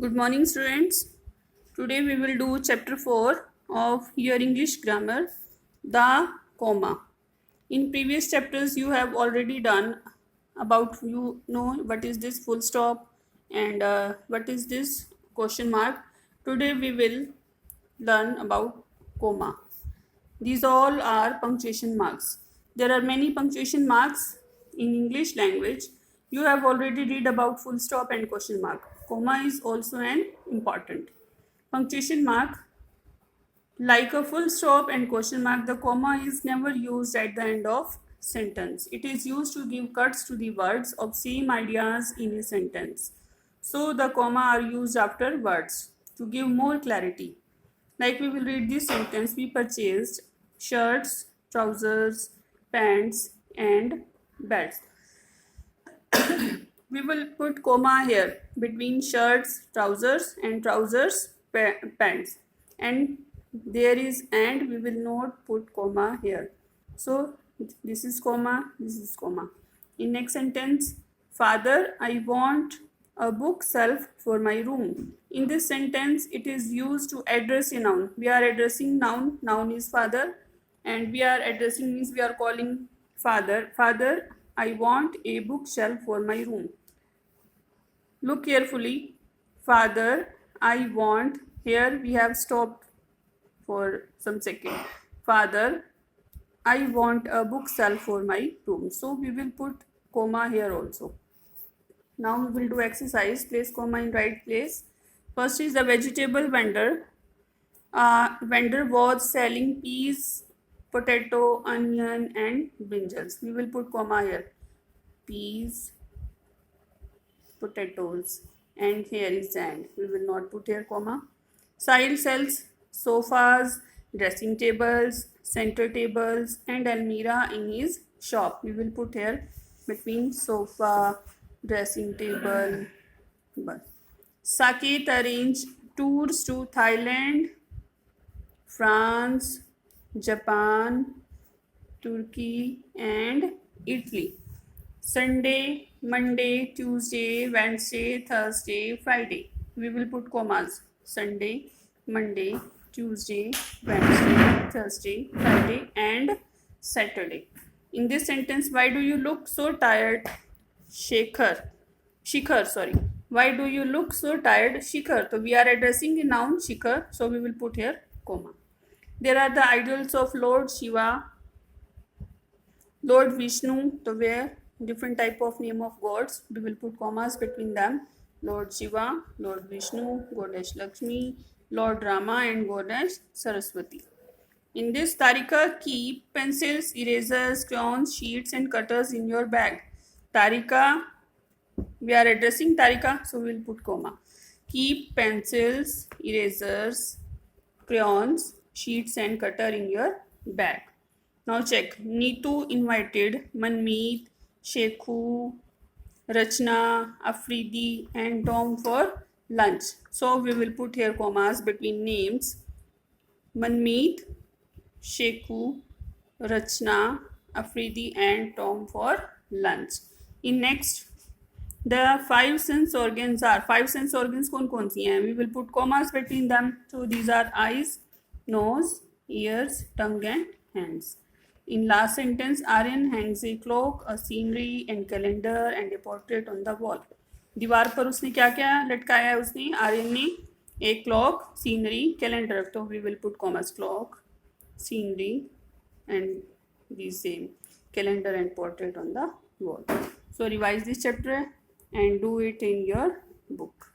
Good morning, students. Today we will do chapter 4 of your English grammar, the comma. In previous chapters, you have already done about what is this full stop and what is this question mark. Today we will learn about comma. These all are punctuation marks. There are many punctuation marks in English language. You have already read about full stop and question mark. Comma is also an important. Punctuation mark, like a full stop and question mark, the comma is never used at the end of sentence. It is used to give cuts to the words of same ideas in a sentence. So the comma are used after words to give more clarity. Like we will read this sentence: we purchased shirts, trousers, pants, and belts. We will put comma here between shirts, trousers, and trousers, pants. And there is and, we will not put comma here. So this is comma, this is comma. In next sentence, father, I want a bookshelf for my room. In this sentence, it is used to address a noun. We are addressing noun. Noun is father, and we are addressing means we are calling father. Father, I want a bookshelf for my room. Look carefully. Father, I want. Here we have stopped for some second. Father, I want a bookshelf for my room. So we will put comma here also. Now we will do exercise. Place comma in right place. First is the vegetable vendor. Vendor was selling peas, potato, onion, and brinjals. We will put comma here. Peas, potatoes, and here is and. We will not put here comma. Sahil sells sofas, dressing tables, center tables, and almirah in his shop. We will put here between sofa, dressing table. Saket arranged tours to Thailand, France, Japan, Turkey, and Italy. Sunday, Monday, Tuesday, Wednesday, Thursday, Friday. We will put commas. Sunday, Monday, Tuesday, Wednesday, Thursday, Friday, and Saturday. In this sentence, why do you look so tired? Shikhar, sorry. Why do you look so tired? Shikhar. So we are addressing a noun, Shikhar. So we will put here comma. There are the idols of Lord Shiva, Lord Vishnu. So where different type of name of gods, we will put commas between them. Lord Shiva, Lord Vishnu, Goddess Lakshmi, Lord Rama, and Goddess Saraswati. In this, Tarika, keep pencils, erasers, crayons, sheets, and cutters in your bag. Tarika, we are addressing Tarika, so we will put comma. Keep pencils, erasers, crayons, sheets, and cutter in your bag. Now check. Neetu invited Manmeet, Shekhu, Rachna, Afridi, and Tom for lunch. So we will put here commas between names. Manmeet, Shekhu, Rachna, Afridi, and Tom for lunch. In next, the five sense organs are. Five sense organs कौन सी हैं? We will put commas between them. So these are eyes, nose, ears, tongue, and hands. In last sentence, Aryan hangs a clock, a scenery, and calendar, and a portrait on the wall. दीवार पर उसने क्या क्या लटकाया है? उसने आर्यन ने एक क्लॉक, सीनरी, कैलेंडर. तो we will put commas clock, scenery, and the same calendar and portrait on the wall. So revise this chapter and do it in your book.